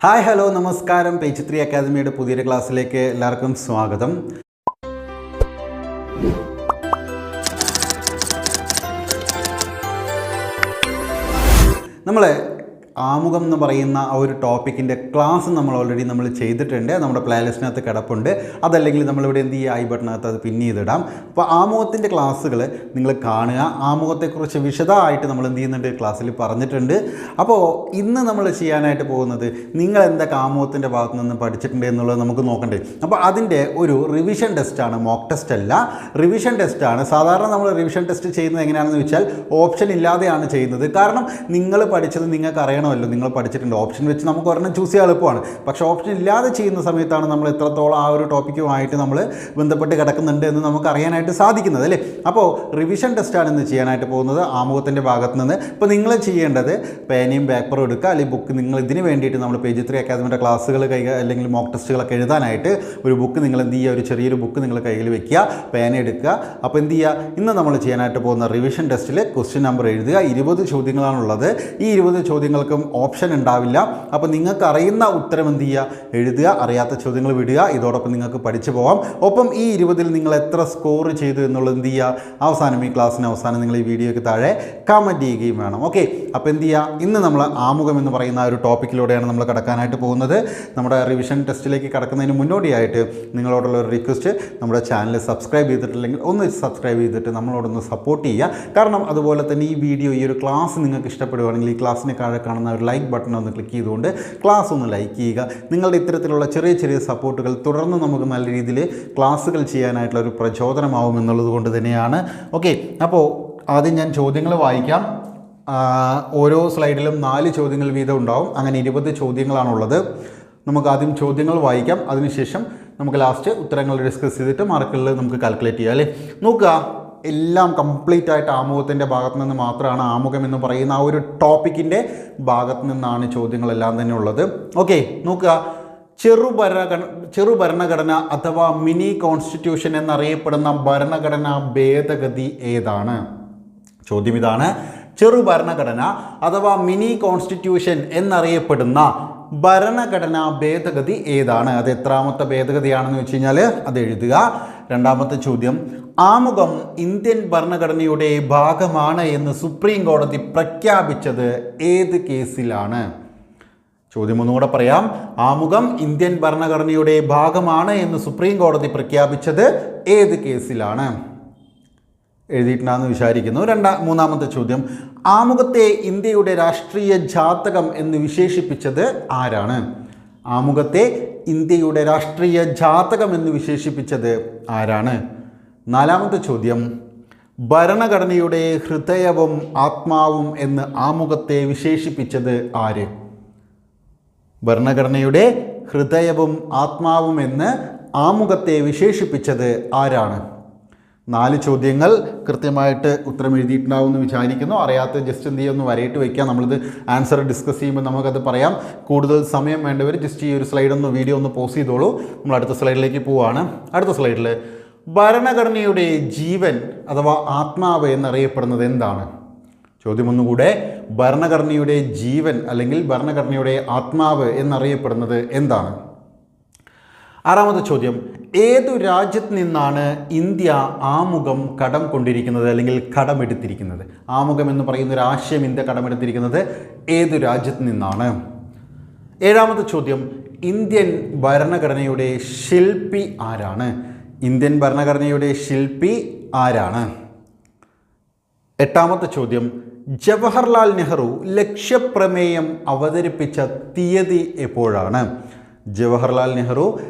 Hi hello നമസ്കാരം. Page 3 അക്കാദമിയുടെ പുതിയൊരു ക്ലാസ്സിലേക്ക് എല്ലാവർക്കും സ്വാഗതം. നമ്മൾ ആമുഖം എന്ന് പറയുന്ന ആ ഒരു ടോപ്പിക്കിൻ്റെ ക്ലാസ് നമ്മൾ ഓൾറെഡി ചെയ്തിട്ടുണ്ട്. നമ്മുടെ പ്ലേലിസ്റ്റിനകത്ത് കിടപ്പുണ്ട്. അതല്ലെങ്കിൽ നമ്മളിവിടെ എന്ത് ചെയ്യുക, ഐ ബട്ടനകത്ത് അത് പിൻ ചെയ്തിടാം. അപ്പോൾ ആമുഖത്തിൻ്റെ ക്ലാസ്സുകൾ നിങ്ങൾ കാണുക. ആമുഖത്തെക്കുറിച്ച് വിശദമായിട്ട് നമ്മൾ എന്ത് ചെയ്യുന്നുണ്ട്, ക്ലാസ്സിൽ പറഞ്ഞിട്ടുണ്ട്. അപ്പോൾ ഇന്ന് നമ്മൾ ചെയ്യാനായിട്ട് പോകുന്നത് നിങ്ങൾ എന്തൊക്കെ ആമുഖത്തിൻ്റെ ഭാഗത്ത് നിന്ന് പഠിച്ചിട്ടുണ്ട് എന്നുള്ളത് നമുക്ക് നോക്കണ്ടേ. അപ്പോൾ അതിൻ്റെ ഒരു റിവിഷൻ ടെസ്റ്റാണ്, മോക്ക് ടെസ്റ്റ് അല്ല, റിവിഷൻ ടെസ്റ്റാണ്. സാധാരണ നമ്മൾ റിവിഷൻ ടെസ്റ്റ് ചെയ്യുന്നത് എങ്ങനെയാണെന്ന് വെച്ചാൽ ഓപ്ഷൻ ഇല്ലാതെയാണ് ചെയ്യുന്നത്. കാരണം നിങ്ങൾ പഠിച്ചത് നിങ്ങൾക്ക് അറിയണം, നിങ്ങൾ പഠിച്ചിട്ടുണ്ട്. ഓപ്ഷൻ വെച്ച് നമുക്ക് ഒരെണ്ണം ചൂസ് ചെയ്യാൻ എളുപ്പമാണ്. പക്ഷേ ഓപ്ഷൻ ഇല്ലാതെ ചെയ്യുന്ന സമയത്താണ് നമ്മൾ എത്രത്തോളം ആ ഒരു ടോപ്പിക്കുമായിട്ട് നമ്മൾ ബന്ധപ്പെട്ട് കിടക്കുന്നുണ്ട് എന്ന് നമുക്ക് അറിയാനായിട്ട് സാധിക്കുന്നത്, അല്ലേ. അപ്പോൾ റിവിഷൻ ടെസ്റ്റാണ് ഇന്ന് ചെയ്യാനായിട്ട് പോകുന്നത് ആമുഖത്തിൻ്റെ ഭാഗത്ത് നിന്ന്. ഇപ്പോൾ നിങ്ങൾ ചെയ്യേണ്ടത് പേനയും പേപ്പറും എടുക്കുക, അല്ലെങ്കിൽ ബുക്ക്. നിങ്ങൾ ഇതിന് വേണ്ടിയിട്ട് നമ്മൾ പേജ് 3 അക്കാദമിയുടെ ക്ലാസ്സുകൾ അല്ലെങ്കിൽ മോക്ക് ടെസ്റ്റുകളൊക്കെ എഴുതാനായിട്ട് ഒരു ബുക്ക് നിങ്ങൾ എന്ത് ചെയ്യുക, ഒരു ചെറിയൊരു ബുക്ക് നിങ്ങൾ കയ്യിൽ വെക്കുക, പേന എടുക്കുക. അപ്പോൾ എന്ത് ചെയ്യുക, ഇന്ന് നമ്മൾ ചെയ്യാനായിട്ട് പോകുന്ന റിവിഷൻ ടെസ്റ്റിൽ ക്വസ്റ്റ്യൻ നമ്പർ എഴുതുക. 20 ചോദ്യങ്ങളാണുള്ളത്. ഈ 20 ചോദ്യങ്ങൾക്ക് ഓപ്ഷൻ ഉണ്ടാവില്ല. അപ്പോൾ നിങ്ങൾക്ക് അറിയുന്ന ഉത്തരം എന്ത് ചെയ്യുക, എഴുതുക, അറിയാത്ത ചോദ്യങ്ങൾ വിടുക. ഇതോടൊപ്പം നിങ്ങൾക്ക് പഠിച്ചു പോകാം. ഒപ്പം ഈ 20-ൽ നിങ്ങൾ എത്ര സ്കോർ ചെയ്തു എന്നുള്ളത് എന്ത് ചെയ്യുക, അവസാനം ഈ ക്ലാസ്സിന് അവസാനം നിങ്ങൾ ഈ വീഡിയോയ്ക്ക് താഴെ കമൻറ്റ് ചെയ്യുകയും വേണം. ഓക്കെ. അപ്പോൾ എന്ത് ചെയ്യുക, ഇന്ന് നമ്മൾ ആമുഖം എന്ന് പറയുന്ന ഒരു ടോപ്പിക്കിലൂടെയാണ് നമ്മൾ കടക്കാനായിട്ട് പോകുന്നത്. നമ്മുടെ റിവിഷൻ ടെസ്റ്റിലേക്ക് കടക്കുന്നതിന് മുന്നോടിയായിട്ട് നിങ്ങളോടുള്ള ഒരു റിക്വസ്റ്റ്, നമ്മുടെ ചാനൽ സബ്സ്ക്രൈബ് ചെയ്തിട്ടില്ലെങ്കിൽ ഒന്ന് സബ്സ്ക്രൈബ് ചെയ്തിട്ട് നമ്മളോടൊന്ന് സപ്പോർട്ട് ചെയ്യുക. കാരണം അതുപോലെ തന്നെ ഈ വീഡിയോ, ഈ ഒരു ക്ലാസ് നിങ്ങൾക്ക് ഇഷ്ടപ്പെടുകയാണെങ്കിൽ ഈ ക്ലാസ്സിന് താഴെ കാണുന്ന ഒരു ലൈക്ക് ബട്ടൺ ഒന്ന് ക്ലിക്ക് ചെയ്തുകൊണ്ട് ക്ലാസ് ഒന്ന് ലൈക്ക് ചെയ്യുക. നിങ്ങളുടെ ഇത്തരത്തിലുള്ള ചെറിയ ചെറിയ സപ്പോർട്ടുകൾ തുടർന്ന് നമുക്ക് നല്ല രീതിയിൽ ക്ലാസ്സുകൾ ചെയ്യാനായിട്ടുള്ള ഒരു പ്രചോദനമാവും എന്നുള്ളത് കൊണ്ട് തന്നെയാണ്. ഓക്കെ. അപ്പോൾ ആദ്യം ഞാൻ ചോദ്യങ്ങൾ വായിക്കാം. ഓരോ സ്ലൈഡിലും 4 ചോദ്യങ്ങൾ വീതം ഉണ്ടാവും. അങ്ങനെ 20 ചോദ്യങ്ങളാണുള്ളത്. നമുക്ക് ആദ്യം ചോദ്യങ്ങൾ വായിക്കാം. അതിനുശേഷം നമുക്ക് ലാസ്റ്റ് ഉത്തരങ്ങൾ ഡിസ്കസ് ചെയ്തിട്ട് മാർക്കുകളിൽ നമുക്ക് കാൽക്കുലേറ്റ് ചെയ്യാം, അല്ലേ. നോക്കുക, എല്ലാം കംപ്ലീറ്റ് ആയിട്ട് ആമുഖത്തിൻ്റെ ഭാഗത്ത് നിന്ന് മാത്രമാണ്. ആമുഖം എന്ന് പറയുന്ന ആ ഒരു ഭാഗത്ത് നിന്നാണ് ചോദ്യങ്ങളെല്ലാം തന്നെ ഉള്ളത്. ഓക്കെ. നോക്കുക, ചെറുഭരണഘടന അഥവാ മിനി കോൺസ്റ്റിറ്റ്യൂഷൻ എന്നറിയപ്പെടുന്ന ഭരണഘടനാ ഭേദഗതി ഏതാണ്? ചോദ്യം ഇതാണ്. ചെറുഭരണഘടന അഥവാ മിനി കോൺസ്റ്റിറ്റ്യൂഷൻ എന്നറിയപ്പെടുന്ന ഭരണഘടനാ ഭേദഗതി ഏതാണ്? അത് എത്രാമത്തെ ഭേദഗതിയാണെന്ന് വെച്ച് കഴിഞ്ഞാൽ അത് എഴുതുക. രണ്ടാമത്തെ ചോദ്യം, ആമുഖം ഇന്ത്യൻ ഭരണഘടനയുടെ ഭാഗമാണ് എന്ന് സുപ്രീം കോടതി പ്രഖ്യാപിച്ചത് ഏത് കേസിലാണ്? ചോദ്യം ഒന്നുകൂടെ പറയാം. ആമുഖം ഇന്ത്യൻ ഭരണഘടനയുടെ ഭാഗമാണ് എന്ന് സുപ്രീം കോടതി പ്രഖ്യാപിച്ചത് ഏത് കേസിലാണ്? എഴുതിയിട്ടുണ്ടെന്ന് വിചാരിക്കുന്നു. മൂന്നാമത്തെ ചോദ്യം, ആമുഖത്തെ ഇന്ത്യയുടെ രാഷ്ട്രീയ ജാതകം എന്ന് വിശേഷിപ്പിച്ചത് ആരാണ്? ആമുഖത്തെ ഇന്ത്യയുടെ രാഷ്ട്രീയ ജാതകം എന്ന് വിശേഷിപ്പിച്ചത് ആരാണ്? നാലാമത്തെ ചോദ്യം, ഭരണഘടനയുടെ ഹൃദയവും ആത്മാവും എന്ന് ആമുഖത്തെ വിശേഷിപ്പിച്ചത് ആര്? ഭരണഘടനയുടെ ഹൃദയവും ആത്മാവും എന്ന് ആമുഖത്തെ വിശേഷിപ്പിച്ചത് ആരാണ്? 4 ചോദ്യങ്ങൾ കൃത്യമായിട്ട് ഉത്തരം എഴുതിയിട്ടുണ്ടാവുമെന്ന് വിചാരിക്കുന്നു. അറിയാത്ത ജസ്റ്റ് എന്ത് ചെയ്യുമെന്ന് വരയിട്ട് വയ്ക്കുക. നമ്മളിത് ആൻസർ ഡിസ്കസ് ചെയ്യുമ്പോൾ നമുക്കത് പറയാം. കൂടുതൽ സമയം വേണ്ടവർ ജസ്റ്റ് ഈ ഒരു സ്ലൈഡൊന്ന് വീഡിയോ ഒന്ന് പോസ് ചെയ്തോളൂ. നമ്മൾ അടുത്ത സ്ലൈഡിലേക്ക് പോവുകയാണ്. അടുത്ത സ്ലൈഡിൽ ഭരണഘടനയുടെ ജീവൻ അഥവാ ആത്മാവ് എന്നറിയപ്പെടുന്നത് എന്താണ്? ചോദ്യം ഒന്നുകൂടെ, ഭരണഘടനയുടെ ജീവൻ അല്ലെങ്കിൽ ഭരണഘടനയുടെ ആത്മാവ് എന്നറിയപ്പെടുന്നത് എന്താണ്? ആറാമത്തെ ചോദ്യം, ഏതു രാജ്യത്ത് നിന്നാണ് ഇന്ത്യ ആമുഖം കടം കൊണ്ടിരിക്കുന്നത് അല്ലെങ്കിൽ കടമെടുത്തിരിക്കുന്നത്? ആമുഖം എന്ന് പറയുന്ന ഒരു ആശയം ഇന്ത്യ കടമെടുത്തിരിക്കുന്നത് ഏതു രാജ്യത്ത് നിന്നാണ്? ഏഴാമത്തെ ചോദ്യം, ഇന്ത്യൻ ഭരണഘടനയുടെ ശില്പി ആരാണ്? ഇന്ത്യൻ ഭരണഘടനയുടെ ശില്പി ആരാണ്? എട്ടാമത്തെ ചോദ്യം, ജവഹർലാൽ നെഹ്റു ലക്ഷ്യപ്രമേയം അവതരിപ്പിച്ച തീയതി എപ്പോഴാണ്? ജവഹർലാൽ നെഹ്റു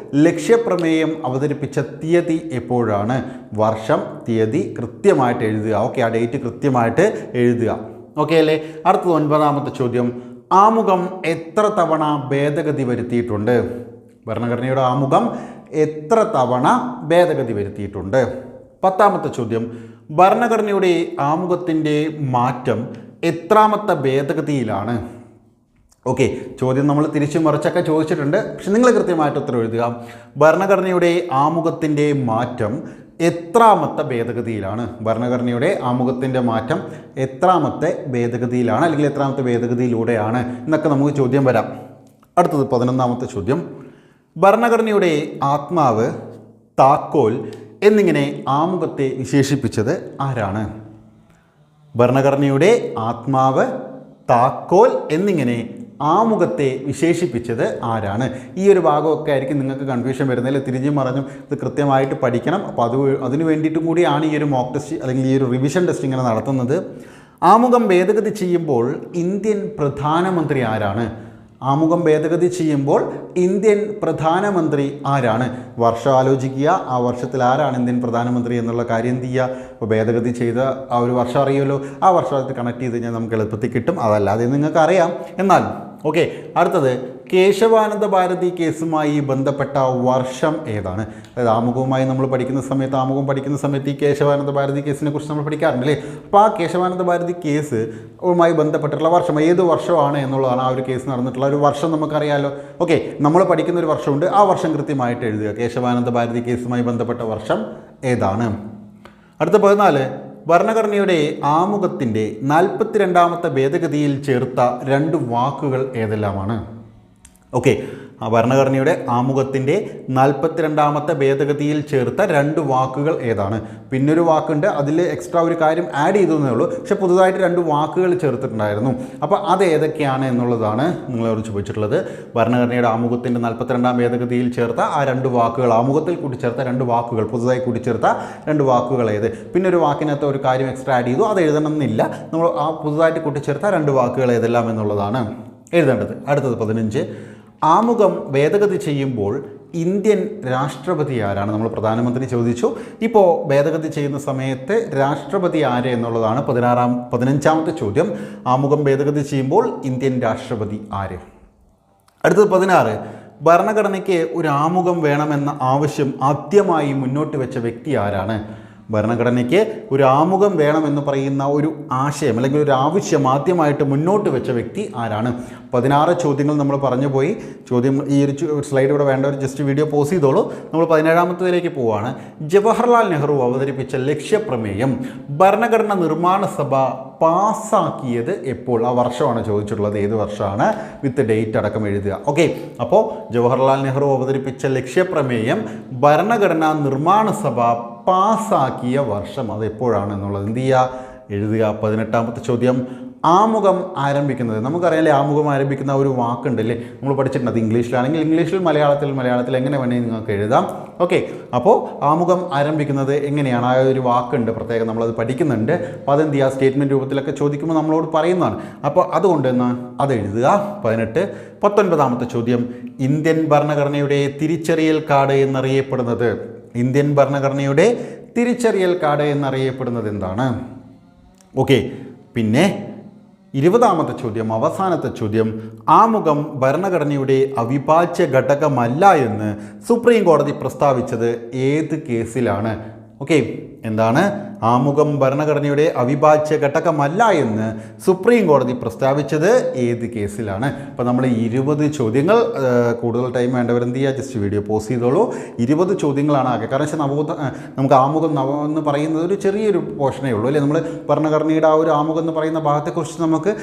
ലക്ഷ്യപ്രമേയം അവതരിപ്പിച്ച തീയതി എപ്പോഴാണ്? വർഷം, തീയതി കൃത്യമായിട്ട് എഴുതുക. ഓക്കെ, ആ ഡേറ്റ് കൃത്യമായിട്ട് എഴുതുക. ഓക്കെ അല്ലേ. അടുത്തത് 9ാമത്തെ ചോദ്യം, ആമുഖം എത്ര തവണ ഭേദഗതി വരുത്തിയിട്ടുണ്ട്? ഭരണഘടനയുടെ ആമുഖം എത്ര തവണ ഭേദഗതി വരുത്തിയിട്ടുണ്ട്? 10ാമത്തെ ചോദ്യം, ഭരണഘടനയുടെ ആമുഖത്തിൻ്റെ മാറ്റം എത്രാമത്തെ ഭേദഗതിയിലാണ്? ഓക്കെ, ചോദ്യം നമ്മൾ തിരിച്ചു മറിച്ചൊക്കെ ചോദിച്ചിട്ടുണ്ട്. പക്ഷെ നിങ്ങൾ കൃത്യമായിട്ട് ഉത്തരം എഴുതുക. ഭരണഘടനയുടെ ആമുഖത്തിൻ്റെ മാറ്റം എത്രാമത്തെ ഭേദഗതിയിലാണ്? ഭരണഘടനയുടെ ആമുഖത്തിൻ്റെ മാറ്റം എത്രാമത്തെ ഭേദഗതിയിലാണ് അല്ലെങ്കിൽ എത്രാമത്തെ ഭേദഗതിയിലൂടെയാണ് എന്നൊക്കെ നമുക്ക് ചോദ്യം വരാം. അടുത്തത് 11ാമത്തെ ചോദ്യം. ഭരണഘടനയുടെ ആത്മാവ്, താക്കോൽ എന്നിങ്ങനെ ആമുഖത്തെ വിശേഷിപ്പിച്ചത് ആരാണ്? ഭരണഘടനയുടെ ആത്മാവ്, താക്കോൽ എന്നിങ്ങനെ ആമുഖത്തെ വിശേഷിപ്പിച്ചത് ആരാണ്? ഈ ഒരു ഭാഗമൊക്കെ ആയിരിക്കും നിങ്ങൾക്ക് കൺഫ്യൂഷൻ വരുന്നതിൽ. തിരിഞ്ഞും മറിഞ്ഞും ഇത് കൃത്യമായിട്ട് പഠിക്കണം. അപ്പോൾ അതിന് വേണ്ടിയിട്ടും കൂടിയാണ് ഈ ഒരു മോക്ക് ടെസ്റ്റ് അല്ലെങ്കിൽ ഈ ഒരു റിവിഷൻ ടെസ്റ്റ് ഇങ്ങനെ നടത്തുന്നത്. ആമുഖം ഭേദഗതി ചെയ്യുമ്പോൾ ഇന്ത്യൻ പ്രധാനമന്ത്രി ആരാണ്? ആമുഖം ഭേദഗതി ചെയ്യുമ്പോൾ ഇന്ത്യൻ പ്രധാനമന്ത്രി ആരാണ്? വർഷം ആലോചിക്കുക. ആ വർഷത്തിൽ ആരാണ് ഇന്ത്യൻ പ്രധാനമന്ത്രി എന്നുള്ള കാര്യം എന്ത് ചെയ്യുക? അപ്പോൾ ഭേദഗതി ചെയ്ത ആ ഒരു വർഷം അറിയുമല്ലോ, ആ വർഷമായിട്ട് കണക്ട് ചെയ്ത് കഴിഞ്ഞാൽ നമുക്ക് എളുപ്പത്തിൽ കിട്ടും. അതല്ലാതെ നിങ്ങൾക്ക് അറിയാം. എന്നാൽ ഓക്കെ, അടുത്തത് കേശവാനന്ദ ഭാരതി കേസുമായി ബന്ധപ്പെട്ട വർഷം ഏതാണ്? അതായത് ആമുഖവുമായി നമ്മൾ പഠിക്കുന്ന സമയത്ത്, ആമുഖം പഠിക്കുന്ന സമയത്ത് ഈ കേശവാനന്ദ ഭാരതി കേസിനെ കുറിച്ച് നമ്മൾ പഠിക്കാറുണ്ട് അല്ലേ? അപ്പോൾ ആ കേശവാനന്ദ ഭാരതി കേസുമായി ബന്ധപ്പെട്ടിട്ടുള്ള വർഷം ഏത് വർഷമാണ് എന്നുള്ളതാണ്. ആ ഒരു കേസ് നടന്നിട്ടുള്ള ഒരു വർഷം നമുക്കറിയാമല്ലോ. ഓക്കെ, നമ്മൾ പഠിക്കുന്ന ഒരു വർഷമുണ്ട്, ആ വർഷം കൃത്യമായിട്ട് എഴുതുക. കേശവാനന്ദ ഭാരതി കേസുമായി ബന്ധപ്പെട്ട വർഷം ഏതാണ്? അടുത്ത 14. ഭരണഘടനയുടെ ആമുഖത്തിൻ്റെ 42ാമത്തെ ഭേദഗതിയിൽ ചേർത്ത 2 വാക്കുകൾ ഏതെല്ലാമാണ്? ഓക്കെ, ആ ഭരണഘടനയുടെ ആമുഖത്തിൻ്റെ 42ാമത്തെ ഭേദഗതിയിൽ ചേർത്ത 2 വാക്കുകൾ ഏതാണ്? പിന്നൊരു വാക്കുണ്ട്, അതിൽ എക്സ്ട്രാ ഒരു കാര്യം ആഡ് ചെയ്തേ ഉള്ളൂ. പക്ഷെ പുതുതായിട്ട് 2 വാക്കുകൾ ചേർത്തിട്ടുണ്ടായിരുന്നു. അപ്പോൾ അത് ഏതൊക്കെയാണ് എന്നുള്ളതാണ് നിങ്ങളോട് ചോദിച്ചിട്ടുള്ളത്. ഭരണഘടനയുടെ ആമുഖത്തിൻ്റെ 42ാം ഭേദഗതിയിൽ ചേർത്ത ആ 2 വാക്കുകൾ, ആമുഖത്തിൽ കൂട്ടിച്ചേർത്ത 2 വാക്കുകൾ, പുതുതായി കൂട്ടിച്ചേർത്ത 2 വാക്കുകൾ ഏത്? പിന്നെ ഒരു വാക്കിനകത്ത് ഒരു കാര്യം എക്സ്ട്രാ ആഡ് ചെയ്തു, അത് എഴുതണം എന്നില്ല. നമ്മൾ ആ പുതുതായിട്ട് കൂട്ടിച്ചേർത്ത 2 വാക്കുകൾ ഏതെല്ലാം എന്നുള്ളതാണ് എഴുതേണ്ടത്. അടുത്തത് 15. ആമുഖം ഭേദഗതി ചെയ്യുമ്പോൾ ഇന്ത്യൻ രാഷ്ട്രപതി ആരാണ്? നമ്മൾ പ്രധാനമന്ത്രി ചോദിച്ചു. ഇപ്പോൾ ഭേദഗതി ചെയ്യുന്ന സമയത്ത് രാഷ്ട്രപതി ആര് എന്നുള്ളതാണ് 15ാമത്തെ ചോദ്യം. ആമുഖം ഭേദഗതി ചെയ്യുമ്പോൾ ഇന്ത്യൻ രാഷ്ട്രപതി ആര്? അടുത്തത് 16. ഭരണഘടനയ്ക്ക് ഒരു ആമുഖം വേണമെന്ന ആവശ്യം ആദ്യമായി മുന്നോട്ട് വെച്ച വ്യക്തി ആരാണ്? ഭരണഘടനയ്ക്ക് ഒരു ആമുഖം വേണമെന്ന് പറയുന്ന ഒരു ആശയം അല്ലെങ്കിൽ ഒരു ആവശ്യം ആദ്യമായിട്ട് മുന്നോട്ട് വെച്ച വ്യക്തി ആരാണ്? 16 ചോദ്യങ്ങൾ നമ്മൾ പറഞ്ഞു പോയി. ചോദ്യം ഈ ഒരു സ്ലൈഡ് ഇവിടെ വേണ്ട ഒരു ജസ്റ്റ് വീഡിയോ പോസ് ചെയ്തോളൂ. നമ്മൾ 17ാമത്തേതിലേക്ക് പോവുകയാണ്. ജവഹർലാൽ നെഹ്റു അവതരിപ്പിച്ച ലക്ഷ്യപ്രമേയം ഭരണഘടനാ നിർമ്മാണ സഭ പാസ്സാക്കിയത് എപ്പോൾ? ആ വർഷമാണ് ചോദിച്ചിട്ടുള്ളത്. ഏത് വർഷമാണ്? വിത്ത് ഡേറ്റ് അടക്കം എഴുതുക. ഓക്കെ, അപ്പോൾ ജവഹർലാൽ നെഹ്റു അവതരിപ്പിച്ച ലക്ഷ്യപ്രമേയം ഭരണഘടനാ നിർമ്മാണ സഭ പാസ്സാക്കിയ വർഷം അത് എപ്പോഴാണ് എന്നുള്ളത് എന്ത് ചെയ്യുക? എഴുതുക. 18ാമത്തെ ചോദ്യം. ആമുഖം ആരംഭിക്കുന്നത്, നമുക്കറിയാമല്ലേ ആമുഖം ആരംഭിക്കുന്ന ഒരു വാക്കുണ്ടല്ലേ, നമ്മൾ പഠിച്ചിട്ടുണ്ട്. അത് ഇംഗ്ലീഷിലാണെങ്കിൽ ഇംഗ്ലീഷിൽ, മലയാളത്തിൽ എങ്ങനെ വേണമെങ്കിൽ നിങ്ങൾക്ക് എഴുതാം. ഓക്കെ, അപ്പോൾ ആമുഖം ആരംഭിക്കുന്നത് എങ്ങനെയാണ്? ആ ഒരു വാക്കുണ്ട് പ്രത്യേകം, നമ്മളത് പഠിക്കുന്നുണ്ട്. അപ്പോൾ അതെന്ത് ചെയ്യുക? സ്റ്റേറ്റ്മെൻറ്റ് രൂപത്തിലൊക്കെ ചോദിക്കുമ്പോൾ നമ്മളോട് പറയുന്നതാണ്. അപ്പോൾ അതുകൊണ്ട് എന്നാൽ അത് എഴുതുക. 18. 19ാമത്തെ ചോദ്യം. ഇന്ത്യൻ ഭരണഘടനയുടെ തിരിച്ചറിയൽ കാർഡ് എന്നറിയപ്പെടുന്നത്, ഇന്ത്യൻ ഭരണഘടനയുടെ തിരിച്ചറിയൽ കാർഡ് എന്നറിയപ്പെടുന്നത് എന്താണ്? ഓക്കെ, പിന്നെ 20ാമത്തെ ചോദ്യം, അവസാനത്തെ ചോദ്യം. ആമുഖം ഭരണഘടനയുടെ അവിഭാജ്യ ഘടകമല്ല എന്ന് സുപ്രീം കോടതി പ്രസ്താവിച്ചത് ഏത് കേസിലാണ്? ഓക്കെ, എന്താണ്? ആമുഖം ഭരണഘടനയുടെ അവിഭാജ്യ ഘടകമല്ല എന്ന് സുപ്രീം കോടതി പ്രസ്താവിച്ചത് ഏത് കേസിലാണ്? അപ്പോൾ നമ്മൾ 20 ചോദ്യങ്ങൾ, കൂടുതൽ ടൈം വേണ്ടവരെന്ത് ചെയ്യുക? ജസ്റ്റ് വീഡിയോ പോസ് ചെയ്തോളൂ. 20 ചോദ്യങ്ങളാണ് ആകെ. കാരണം വെച്ചാൽ നമുക്ക് ആമുഖം എന്ന് പറയുന്നത് ഒരു ചെറിയൊരു പോർഷനേ ഉള്ളൂ അല്ലേ? നമ്മൾ ഭരണഘടനയുടെ ആ ഒരു ആമുഖം എന്ന് പറയുന്ന ഭാഗത്തെക്കുറിച്ച് നമുക്ക്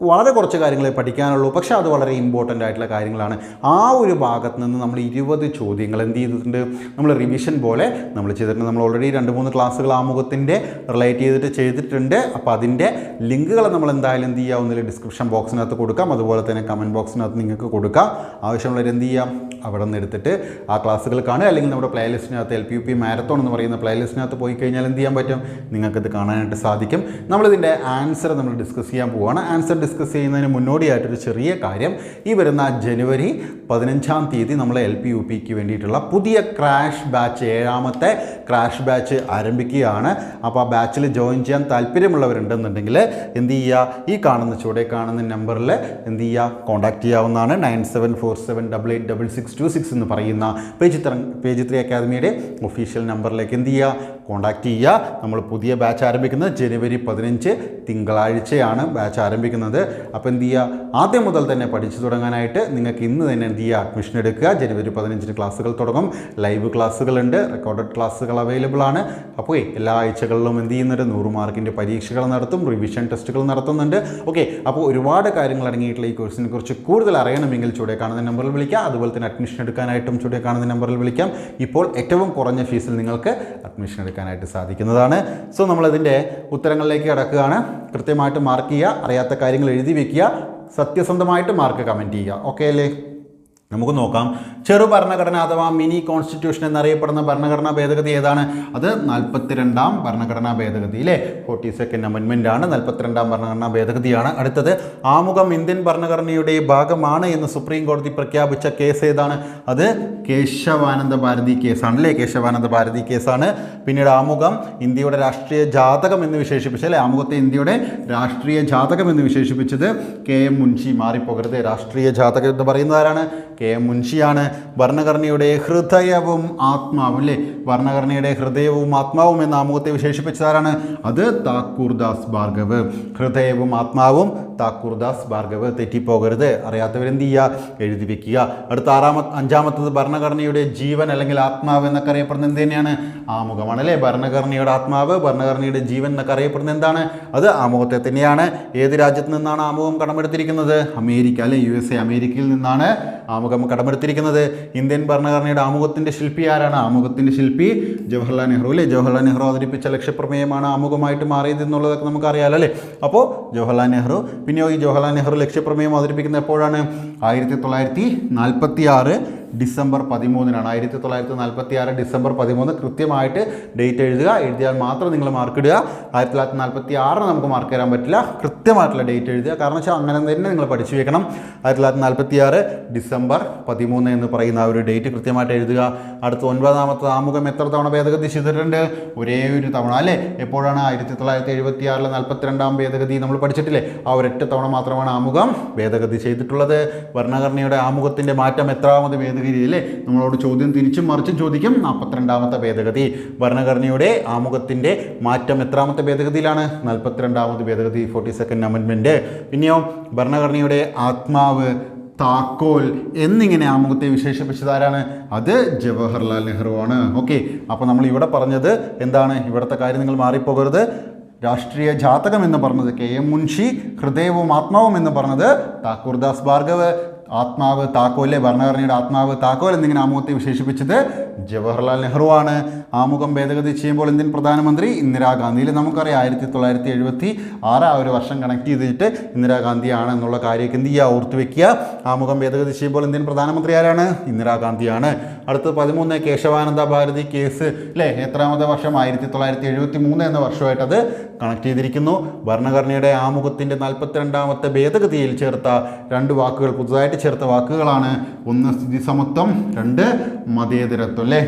വളരെ കുറച്ച് കാര്യങ്ങളെ പഠിക്കാനുള്ളൂ. പക്ഷേ അത് വളരെ ഇമ്പോർട്ടൻ്റ് ആയിട്ടുള്ള കാര്യങ്ങളാണ്. ആ ഒരു ഭാഗത്ത് നിന്ന് നമ്മൾ 20 ചോദ്യങ്ങൾ എന്ത് ചെയ്തിട്ടുണ്ട്? നമ്മൾ റിവിഷൻ പോലെ നമ്മൾ ചെയ്തിട്ടുണ്ട്. നമ്മൾ ഓൾറെഡി 2-3 ക്ലാസ്സുകൾ ആമുഖത്തിൻ്റെ റിലേറ്റ് ചെയ്തിട്ടുണ്ട്. അപ്പോൾ അതിൻ്റെ ലിങ്കുകൾ നമ്മൾ എന്തായാലും എന്ത് ചെയ്യുക? ഒന്നിൽ ഡിസ്ക്രിപ്ഷൻ ബോക്സിനകത്ത് കൊടുക്കാം, അതുപോലെ തന്നെ കമൻറ്റ് ബോക്സിനകത്ത് നിങ്ങൾക്ക് കൊടുക്കാം. ആവശ്യമുള്ളവർ എന്ത് ചെയ്യാം? അവിടെ നിന്ന് എടുത്തിട്ട് ആ ക്ലാസ്സുകൾ കാണുക. അല്ലെങ്കിൽ നമ്മുടെ പ്ലേലിസ്റ്റിനകത്ത് LPUP മാരത്തോൺ എന്ന് പറയുന്ന പ്ലേലിസ്റ്റിനകത്ത് പോയി കഴിഞ്ഞാൽ എന്ത് ചെയ്യാൻ പറ്റും? നിങ്ങൾക്കിത് കാണാനായിട്ട് സാധിക്കും. നമ്മളിതിൻ്റെ ആൻസർ നമ്മൾ ഡിസ്കസ് ചെയ്യാൻ പോവുകയാണ്. ആൻസർ ഡിസ്കസ് ചെയ്യുന്നതിന് മുന്നോടിയായിട്ടൊരു ചെറിയ കാര്യം. ഈ വരുന്ന ജനുവരി 15-ാം തീയതി നമ്മൾ LPUPക്ക് വേണ്ടിയിട്ടുള്ള പുതിയ ക്രാഷ് ബാച്ച്, 7ാമത്തെ ക്രാഷ് ബാച്ച് ആരംഭിക്കുകയാണ്. അപ്പോൾ ആ ബാച്ചിൽ ജോയിൻ ചെയ്യാൻ താല്പര്യമുള്ളവരുണ്ടെന്നുണ്ടെങ്കിൽ എന്ത് ചെയ്യുക? ഈ കാണുന്ന ചുവടെ കാണുന്ന നമ്പറിൽ എന്ത് ചെയ്യുക? കോൺടാക്റ്റ് ചെയ്യാവുന്നതാണ്. 9747886626 എന്ന് പറയുന്ന പേജ് 3 അക്കാദമിയുടെ ഒഫീഷ്യൽ നമ്പറിലേക്ക് എന്ത് ചെയ്യുക? കോൺടാക്റ്റ് ചെയ്യുക. നമ്മൾ പുതിയ ബാച്ച് ആരംഭിക്കുന്നത് ജനുവരി 15 തിങ്കളാഴ്ചയാണ് ബാച്ച് ആരംഭിക്കുന്നത്. അപ്പോൾ എന്ത് ചെയ്യുക, ആദ്യം മുതൽ തന്നെ പഠിച്ചു തുടങ്ങാനായിട്ട് നിങ്ങൾക്ക് ഇന്ന് തന്നെ എന്ത് ചെയ്യുക, അഡ്മിഷൻ എടുക്കുക. ജനുവരി 15 ക്ലാസ്സുകൾ തുടങ്ങും. ലൈവ് ക്ലാസ്സുകളുണ്ട്, റെക്കോർഡഡ് ക്ലാസ്സുകൾ അവൈലബിൾ ആണ്. അപ്പോൾ എല്ലാ ആഴ്ചകളിലും എന്ത് ചെയ്യുന്നുണ്ട്, 100 മാർക്കിൻ്റെ പരീക്ഷകൾ നടത്തും, റിവിഷൻ ടെസ്റ്റുകൾ നടത്തുന്നുണ്ട്. ഓക്കെ, അപ്പോൾ ഒരുപാട് കാര്യങ്ങൾ അടങ്ങിയിട്ടുള്ള ഈ കോഴ്സിനെ കുറിച്ച് കൂടുതൽ അറിയണമെങ്കിൽ ചുവടെ കാണുന്ന നമ്പറിൽ വിളിക്കാം. അതുപോലെ തന്നെ അഡ്മിഷൻ എടുക്കാനായിട്ടും ചുവടെ കാണുന്ന നമ്പറിൽ വിളിക്കാം. ഇപ്പോൾ ഏറ്റവും കുറഞ്ഞ ഫീസിൽ നിങ്ങൾക്ക് അഡ്മിഷൻ എടുക്കാനായിട്ട് സാധിക്കുന്നതാണ്. സോ നമ്മളതിൻ്റെ ഉത്തരങ്ങളിലേക്ക് കടക്കുകയാണ്. കൃത്യമായിട്ട് മാർക്ക് ചെയ്യുക, അറിയാത്ത കാര്യങ്ങൾ എഴുതി വയ്ക്കുക, സത്യസന്ധമായിട്ട് മാർക്ക് കമൻറ്റ് ചെയ്യുക. ഓക്കെ അല്ലേ? നമുക്ക് നോക്കാം. ചെറു ഭരണഘടന അഥവാ മിനി കോൺസ്റ്റിറ്റ്യൂഷൻ എന്നറിയപ്പെടുന്ന ഭരണഘടനാ ഭേദഗതി ഏതാണ്? അത് 42ാം ഭരണഘടനാ ഭേദഗതി അല്ലേ, 42nd അമെൻമെൻ്റ് ആണ്, 42ാം ഭരണഘടനാ ഭേദഗതിയാണ്. അടുത്തത്, ആമുഖം ഇന്ത്യൻ ഭരണഘടനയുടെ ഭാഗമാണ് എന്ന് സുപ്രീം കോടതി പ്രഖ്യാപിച്ച കേസ് ഏതാണ്? അത് കേശവാനന്ദ ഭാരതി കേസാണ് അല്ലേ, കേശവാനന്ദ ഭാരതി കേസാണ്. പിന്നീട് ആമുഖം ഇന്ത്യയുടെ രാഷ്ട്രീയ ജാതകം എന്ന് വിശേഷിപ്പിച്ച അല്ലേ, ആമുഖത്തെ ഇന്ത്യയുടെ രാഷ്ട്രീയ ജാതകം എന്ന് വിശേഷിപ്പിച്ചത് KM മുൻഷി. മാറിപ്പോകരുത്, രാഷ്ട്രീയ ജാതകം എന്ന് പറയുന്നത് ആരാണ്? KM മുൻഷിയാണ്. ഭരണഘടനയുടെ ഹൃദയവും ആത്മാവും അല്ലേ, ഭരണഘടനയുടെ ഹൃദയവും ആത്മാവും എന്ന ആമുഖത്തെ വിശേഷിപ്പിച്ചതാരാണ്? അത് താക്കൂർദാസ് ഭാർഗവ്. ഹൃദയവും ആത്മാവും താക്കൂർദാസ് ഭാർഗവ്. തെറ്റിപ്പോകരുത്, അറിയാത്തവരെന്ത് ചെയ്യുക, എഴുതി വെക്കുക. അടുത്ത അഞ്ചാമത്തത്, ഭരണഘടനയുടെ ജീവൻ അല്ലെങ്കിൽ ആത്മാവ് എന്നൊക്കെ അറിയപ്പെടുന്നത് എന്ത് തന്നെയാണ്? ആമുഖമാണ് അല്ലേ. ഭരണഘടനയുടെ ആത്മാവ്, ഭരണഘടനയുടെ ജീവൻ എന്നൊക്കെ അറിയപ്പെടുന്നത് എന്താണ്? അത് ആമുഖത്തെ തന്നെയാണ്. ഏത് രാജ്യത്ത് നിന്നാണ് ആമുഖം കടമെടുത്തിരിക്കുന്നത്? അമേരിക്ക അല്ലേ, USA, അമേരിക്കയിൽ നിന്നാണ് ആമുഖം കടമെടുത്തിരിക്കുന്നത്. ഇന്ത്യൻ ഭരണഘടനയുടെ ആമുഖത്തിൻ്റെ ശില്പി ആരാണ്? ആമുഖത്തിൻ്റെ ശില്പി ജവഹർലാൽ നെഹ്റു അല്ലേ. ജവഹർലാൽ നെഹ്റു അവതരിപ്പിച്ച ലക്ഷ്യപ്രമേയമാണ് ആമുഖമായിട്ട് മാറിയത് എന്നുള്ളതൊക്കെ നമുക്കറിയാലോ അല്ലേ. അപ്പോൾ ജവഹർലാൽ നെഹ്റു. പിന്നെയോ ഈ ജവഹർലാൽ നെഹ്റു ലക്ഷ്യപ്രമേയം അവതരിപ്പിക്കുന്നത് എപ്പോഴാണ്? 1946 ഡിസംബർ 13-നാണ്. 1946 ഡിസംബർ 13. കൃത്യമായിട്ട് ഡേറ്റ് എഴുതുക, എഴുതിയാൽ മാത്രം നിങ്ങൾ മാർക്ക് ഇടുക. 1946 നമുക്ക് മാർക്ക് തരാൻ പറ്റില്ല, കൃത്യമായിട്ടുള്ള ഡേറ്റ് എഴുതുക. കാരണം വെച്ചാൽ അങ്ങനെ തന്നെ നിങ്ങൾ പഠിച്ചു വെക്കണം. 1946 ഡിസംബർ 13 എന്ന് പറയുന്ന ആ ഒരു ഡേറ്റ് കൃത്യമായിട്ട് എഴുതുക. അടുത്ത 9ാമത്തെ, ആമുഖം എത്ര തവണ ഭേദഗതി ചെയ്തിട്ടുണ്ട്? ഒരേ ഒരു തവണ അല്ലേ. എപ്പോഴാണ്? 1976 42ാം ഭേദഗതി നമ്മൾ പഠിച്ചിട്ടില്ലേ, ആ ഒരൊറ്റ തവണ മാത്രമാണ് ആമുഖം ഭേദഗതി ചെയ്തിട്ടുള്ളത്. ഭരണഘടനയുടെ ആമുഖത്തിൻ്റെ മാറ്റം എത്രാമത് ഭേദഗതി അല്ലേ, നമ്മളോട് ചോദ്യം തിരിച്ചും മറിച്ചും ചോദിക്കും. 42ാമത്തെ ഭേദഗതി. ഭരണഘടനയുടെ ആമുഖത്തിൻ്റെ മാറ്റം എത്രാമത്തെ ഭേദഗതിയിലാണ്? 42ാമത് ഭേദഗതി, 42nd അമെൻമെൻറ്റ്. പിന്നെയോ ഭരണഘടനയുടെ ആത്മാവ്, താക്കോൽ എന്നിങ്ങനെ ആമുഖത്തെ വിശേഷിപ്പിച്ചതാരാണ്? അത് ജവഹർലാൽ നെഹ്റു ആണ്. ഓക്കെ, അപ്പോൾ നമ്മൾ ഇവിടെ പറഞ്ഞത് എന്താണ്? ഇവിടുത്തെ കാര്യം നിങ്ങൾ മാറിപ്പോകരുത്. രാഷ്ട്രീയ ജാതകം എന്ന് പറഞ്ഞത് KM മുൻഷി, ഹൃദയവും ആത്മാവും എന്ന് പറഞ്ഞത് താക്കൂർദാസ് ഭാർഗവ്. ആത്മാവ്, താക്കോലെ, ഭരണഘടനയുടെ ആത്മാവ്, താക്കോൽ എന്നിങ്ങനെ ആമുഖത്തെ വിശേഷിപ്പിച്ചത് ജവഹർലാൽ നെഹ്റു ആണ്. ആമുഖം ഭേദഗതി ചെയ്യുമ്പോൾ ഇന്ത്യൻ പ്രധാനമന്ത്രി ഇന്ദിരാഗാന്ധി. നമുക്കറിയാം 1976 ആ ഒരു വർഷം കണക്ട് ചെയ്തിട്ട് ഇന്ദിരാഗാന്ധിയാണ് എന്നുള്ള കാര്യമൊക്കെ എന്ത് ചെയ്യുക, ഓർത്ത് വെക്കുക. ആമുഖം ഭേദഗതി ചെയ്യുമ്പോൾ ഇന്ത്യൻ പ്രധാനമന്ത്രി ആരാണ്? ഇന്ദിരാഗാന്ധിയാണ്. അടുത്ത് 13, കേശവാനന്ദ ഭാരതി കേസ് അല്ലേ, എത്രാമത്തെ വർഷം? 1973 എന്ന വർഷമായിട്ട് അത് കണക്ട് ചെയ്തിരിക്കുന്നു. ഭരണഘടനയുടെ ആമുഖത്തിൻ്റെ 42ാമത്തെ ഭേദഗതിയിൽ ചേർത്ത 2 വാക്കുകൾ, പുതുതായിട്ട് ചേർത്ത വാക്കുകളാണ്. 1 സ്ഥിതി സമത്വം, 2 മതേതരത്വം അല്ലേ.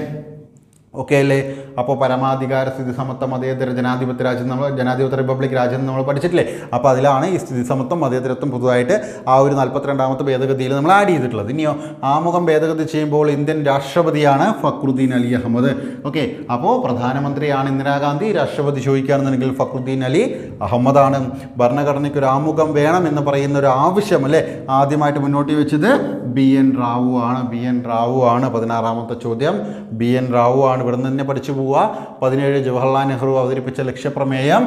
ഓക്കെ അല്ലേ. അപ്പോൾ പരമാധികാര, സ്ഥിതി സമത്വം, മതേതര ജനാധിപത്യ രാജ്യം, നമ്മൾ ജനാധിപത്യ റിപ്പബ്ലിക് രാജ്യം നമ്മൾ പഠിച്ചിട്ടില്ലേ. അപ്പോൾ അതിലാണ് ഈ സ്ഥിതി സമത്വം, മതേതരത്വം പുതുതായിട്ട് ആ ഒരു 42ാമത്തെ ഭേദഗതിയിൽ നമ്മൾ ആഡ് ചെയ്തിട്ടുള്ളത്. ഇനിയോ ആമുഖം ഭേദഗതി ചെയ്യുമ്പോൾ ഇന്ത്യൻ രാഷ്ട്രപതിയാണ് ഫക്രുദ്ദീൻ അലി അഹമ്മദ്. ഓക്കെ, അപ്പോൾ പ്രധാനമന്ത്രിയാണ് ഇന്ദിരാഗാന്ധി, രാഷ്ട്രപതി ചോദിക്കുകയാണെന്നുണ്ടെങ്കിൽ ഫക്രുദ്ദീൻ അലി അഹമ്മദാണ്. ഭരണഘടനയ്ക്ക് ഒരു ആമുഖം വേണം എന്ന് പറയുന്ന ഒരു ആവശ്യം അല്ലേ ആദ്യമായിട്ട് മുന്നോട്ട് വെച്ചത് BN റാവു ആണ്. BN റാവു ആണ് 16ാമത്തെ ചോദ്യം. BN റാവു ആണ്. ഇവിടെ നിന്ന് തന്നെ പഠിച്ചു പോവുക. 17 ജവഹർലാൽ നെഹ്റു അവതരിപ്പിച്ച ലക്ഷ്യപ്രമേയം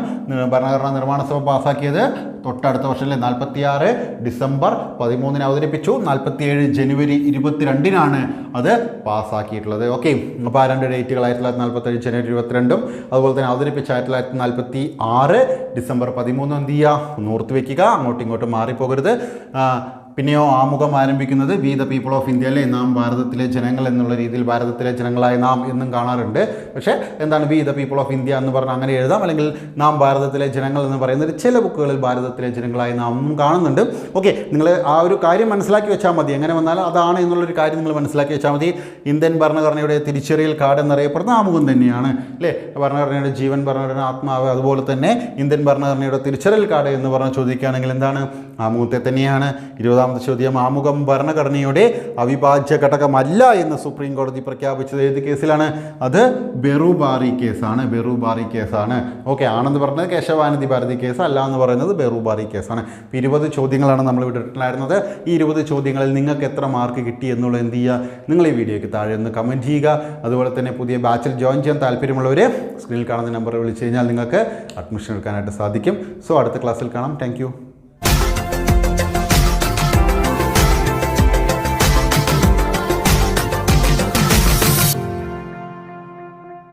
ഭരണഘടനാ നിർമ്മാണ സഭ പാസ്സാക്കിയത് തൊട്ടടുത്ത വർഷമല്ലേ, 46 ഡിസംബർ 13 അവതരിപ്പിച്ചു. 47 ജനുവരി 22 അത് പാസ്സാക്കിയിട്ടുള്ളത്. ഓക്കെ, അപ്പോൾ ആ 2 ഡേറ്റുകൾ 1947 ജനുവരി 22 അതുപോലെ തന്നെ അവതരിപ്പിച്ച 1946 ഡിസംബർ 13 എന്ത് ചെയ്യുക, ഓർത്ത് വയ്ക്കുക. അങ്ങോട്ടും ഇങ്ങോട്ടും മാറിപ്പോകരുത്. പിന്നെയോ ആമുഖം ആരംഭിക്കുന്നത് we the people of India അല്ലേ, നാം ഭാരതത്തിലെ ജനങ്ങൾ എന്നുള്ള രീതിയിൽ ഭാരതത്തിലെ ജനങ്ങളായ നാം എന്നും കാണാറുണ്ട്. പക്ഷേ എന്താണ് we the people of India എന്ന് പറഞ്ഞാൽ അങ്ങനെ എഴുതാം, അല്ലെങ്കിൽ നാം ഭാരതത്തിലെ ജനങ്ങൾ എന്ന് പറയുന്നത് ചില ബുക്കുകളിൽ ഭാരതത്തിലെ ജനങ്ങളായ നാം കാണുന്നുണ്ട്. ഓക്കെ, നിങ്ങൾ ആ ഒരു കാര്യം മനസ്സിലാക്കി വെച്ചാൽ മതി. എങ്ങനെ വന്നാലും അതാണ് എന്നുള്ളൊരു കാര്യം നിങ്ങൾ മനസ്സിലാക്കി വെച്ചാൽ മതി. ഇന്ത്യൻ ഭരണഘടനയുടെ തിരിച്ചറിയൽ കാർഡ് എന്നറിയപ്പെടുന്ന ആമുഖം തന്നെയാണ് അല്ലേ. ഭരണഘടനയുടെ ജീവൻ, ഭരണഘടന ആത്മാവ്, അതുപോലെ തന്നെ ഇന്ത്യൻ ഭരണഘടനയുടെ തിരിച്ചറിയൽ കാർഡ് എന്ന് പറഞ്ഞ് ചോദിക്കുകയാണെങ്കിൽ എന്താണ്, ആമുഖത്തെ തന്നെയാണ്. 20 രണ്ടാമത്തെ ചോദ്യം, ആമുഖം ഭരണഘടനയുടെ അവിഭാജ്യ ഘടകമല്ല എന്ന് സുപ്രീം കോടതി പ്രഖ്യാപിച്ചത് ഏത് കേസിലാണ്? അത് ബെറുബാറി കേസാണ്. ബെറുബാറി കേസാണ്. ഓക്കെ, ആണെന്ന് പറഞ്ഞത് കേശവാനന്ദി ഭാരതി കേസ്, അല്ല എന്ന് പറയുന്നത് ബെറുബാറി കേസാണ്. 20 ചോദ്യങ്ങളാണ് നമ്മൾ വിട്ടിട്ടുണ്ടായിരുന്നത്. ഈ 20 ചോദ്യങ്ങളിൽ നിങ്ങൾക്ക് എത്ര മാർക്ക് കിട്ടി എന്നുള്ളത് എന്ത് ചെയ്യുക? നിങ്ങൾ ഈ വീഡിയോയ്ക്ക് താഴെ ഒന്ന് കമൻറ്റ് ചെയ്യുക. അതുപോലെ തന്നെ പുതിയ ബാച്ചിൽ ജോയിൻ ചെയ്യാൻ താല്പര്യമുള്ളവർ സ്ക്രീനിൽ കാണുന്ന നമ്പർ വിളിച്ചു കഴിഞ്ഞാൽ നിങ്ങൾക്ക് അഡ്മിഷൻ എടുക്കാനായിട്ട് സാധിക്കും. സോ അടുത്ത ക്ലാസ്സിൽ കാണാം. താങ്ക്